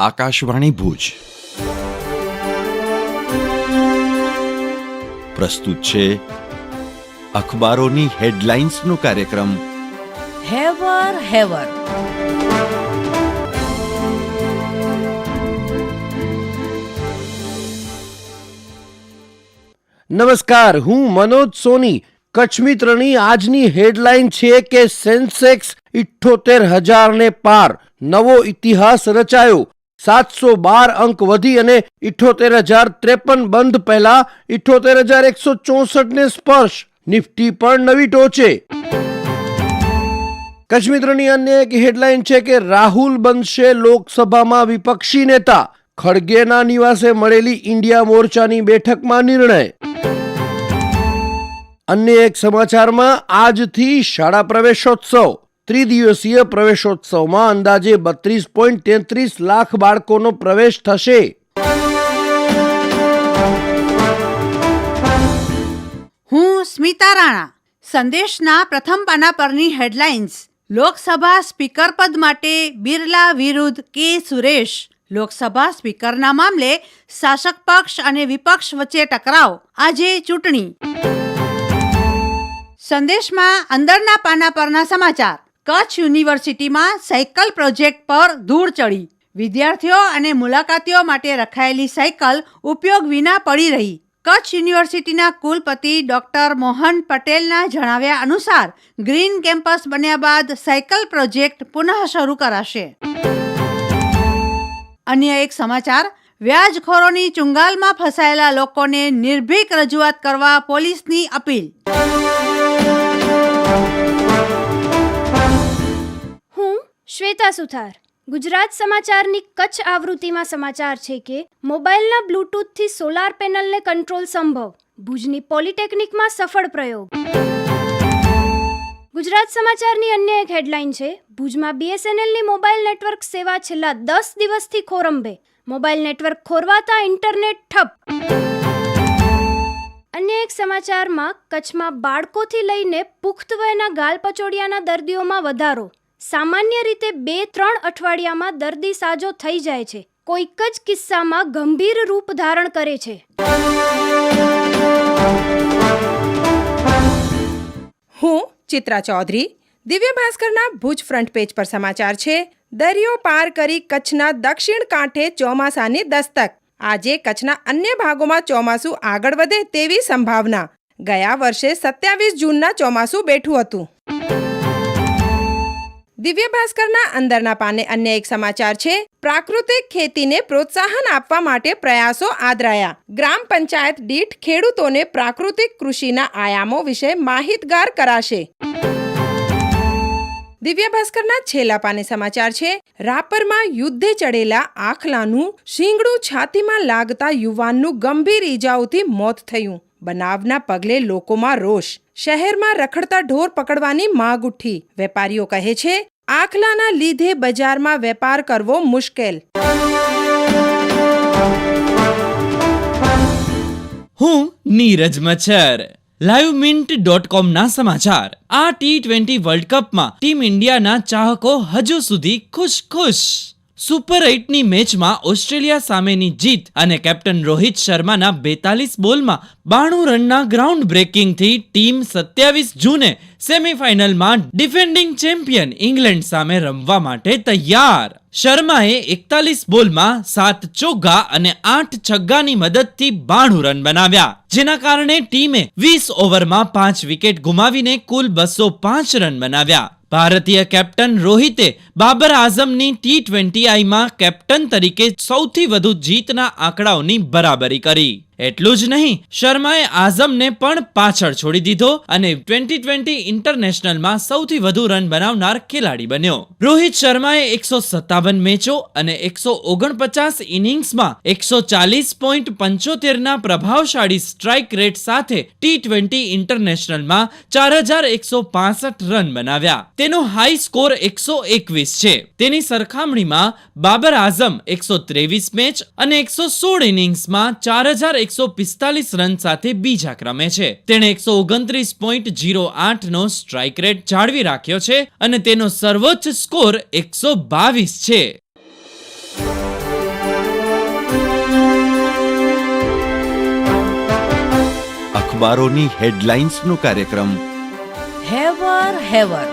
આકાશવાણી ભુજ પ્રસ્તુત છે અખબારોની હેડલાઇન્સનો કાર્યક્રમ હેવર હેવર. નમસ્કાર, હું મનોજ સોની. કચ્છ મિત્રની આજની હેડલાઇન છે કે સેન્સેક્સ 78,000 પાર, નવો ઇતિહાસ રચાયો. 712 અંક વધી અને 78,053 બંધ પહેલા 78,164 ને સ્પર્શ. નિફ્ટી પણ નવી ટોચે. કચ્છ મિત્રની અન્ય એક હેડલાઇન છે કે રાહુલ બનશે લોકસભામાં વિપક્ષી નેતા. ખડગેના નિવાસે મળેલી ઇન્ડિયા મોરચાની બેઠકમાં નિર્ણય. અન્ય એક સમાચારમાં આજથી શાળા પ્રવેશોત્સવ. ત્રિદિવસીય પ્રવેશોત્સવમાં અંદાજે 32.33 લાખ બાળકોનો પ્રવેશ થશે. હું સ્મિતા રાણા. સંદેશના પ્રથમ પાના પરની હેડલાઇન્સ. લોકસભા સ્પીકર પદ માટે બિરલા વિરુદ્ધ કે સુરેશ. લોકસભા સ્પીકરના મામલે શાસક પક્ષ અને વિપક્ષ વચ્ચે ટકરાવ. આજે ચૂંટણી. સંદેશમાં અંદરના પાના પરના સમાચાર. કચ્છ યુનિવર્સિટીમાં સાયકલ પ્રોજેક્ટ પર ધૂળ ચડી. વિદ્યાર્થીઓ અને મુલાકાતીઓ માટે રખાયેલી સાયકલ ઉપયોગ વિના પડી રહી. કચ્છ યુનિવર્સિટીના કુલપતિ ડોક્ટર મોહન પટેલના જણાવ્યા અનુસાર ગ્રીન કેમ્પસ બન્યા બાદ સાયકલ પ્રોજેક્ટ પુનઃ શરૂ કરાશે. અન્ય એક સમાચાર. વ્યાજખોરોની ચુંગાલમાં ફસાયેલા લોકોને નિર્ભીક રજૂઆત કરવા પોલીસની અપીલ. હું શ્વેતા સુથાર. ગુજરાત સમાચારની કચ્છ આવૃત્તિમાં સમાચાર છે કે મોબાઈલના બ્લૂટૂથથી સોલાર પેનલને કંટ્રોલ સંભવ. ભુજની પોલિટેકનિકમાં સફળ પ્રયોગ. ગુજરાત સમાચારની અન્ય એક હેડલાઇન છે. ભુજમાં BSNLની મોબાઈલ નેટવર્ક સેવા છેલ્લા 10 દિવસથી ખોરંભે. મોબાઈલ નેટવર્ક ખોરવાતા ઇન્ટરનેટ ઠપ. અન્ય એક સમાચારમાં કચ્છમાં બાળકોથી લઈને પુખ્ત વયના ગાલપચોડિયાના દર્દીઓમાં વધારો. સામાન્ય રીતે 2-3 અઠવાડિયામાં દર્દી સાજો થઈ જાય છે. કોઈક જ કિસ્સામાં ગંભીર રૂપ ધારણ કરે છે. હું ચિત્રા ચૌધરી. દિવ્ય ભાસ્કરના ભુજ ફ્રન્ટ પેજ પર સમાચાર છે. દરિયો પાર કરી કચ્છના દક્ષિણ કાંઠે ચોમાસાની દસ્તક. આજે કચ્છના અન્ય ભાગોમાં ચોમાસું આગળ વધે તેવી સંભાવના. ગયા વર્ષે 27 જૂનના ચોમાસું બેઠું હતું. દિવ્ય ભાસ્કરના અંદરના પાને અન્ય એક સમાચાર છે. પ્રાકૃતિક ખેતીને પ્રોત્સાહન આપવા માટે પ્રયાસો આદરાયા. ગ્રામ પંચાયત દીઠ ખેડૂતોને પ્રાકૃતિક કૃષિના આયામો વિશે માહિતગાર કરાશે. દિવ્ય ભાસ્કરના છેલ્લા પાને સમાચાર છે. રાપરમાં યુદ્ધે ચડેલા આખલાનું શીંગડું છાતીમાં લાગતા યુવાનનું ગંભીર ઈજાઓથી મોત થયું. બનાવના પગલે લોકોમાં રોષ. શહેરમાં રખડતા ઢોર પકડવાની માંગ ઉઠી. વેપારીઓ કહે છે આખલાના લીધે બજારમાં વેપાર કરવો મુશ્કેલ. હું નીરજ મચ્છર. livemint.com ના સમાચાર. આ T20 વર્લ્ડ કપમાં ટીમ ઇન્ડિયાના ચાહકો હજુ સુધી ખુશ. સુપર 8ની મેચમાં ઓસ્ટ્રેલિયા સામેની જીત અને કેપ્ટન રોહિત શર્માના 42 બોલમાં 92 રનના ગ્રાઉન્ડ બ્રેકિંગથી ટીમ 27 જૂને સેમીફાઇનલમાં ડિફેન્ડિંગ ચેમ્પિયન ઇંગ્લેન્ડ સામે રમવા માટે તૈયાર. શર્માએ 41 બોલમાં 7 ચોગ્ગા અને 8 છગ્ગાની મદદથી 92 રન બનાવ્યા, જેના કારણે ટીમે 20 ઓવરમાં 5 વિકેટ ગુમાવીને કુલ 205 રન બનાવ્યા. ભારતીય કેપ્ટન રોહિતે બાબર આઝમની T20Iમાં કેપ્ટન તરીકે સૌથી વધુ જીતના આંકડાઓની બરાબરી કરી. એટલું જ નહીં, શર્માએ આઝમને પણ પાછળ છોડી દીધો અને 2020 ઇન્ટરનેશનલમાં સૌથી વધુ રન બનાવનાર ખેલાડી બન્યો. રોહિત શર્માએ 157 મેચો અને 149 ઇનિંગ્સમાં 140.75 ના પ્રભાવશાળી સ્ટ્રાઇક રેટ સાથે T20 ઇન્ટરનેશનલમાં 4165 રન બનાવ્યા. તેનો હાઈ સ્કોર 121 છે. તેની સરખામણીમાં બાબર આઝમ 123 મેચ અને 116 ઇનિંગ્સમાં 4145 રન સાથે બીજા ક્રમે છે. તેણે 129.08 નો સ્ટ્રાઇક રેટ જાળવી રાખ્યો છે અને તેનો સર્વોચ્ચ સ્કોર 122 છે. અખબારોની હેડલાઇન્સનો કાર્યક્રમ હેવર હેવર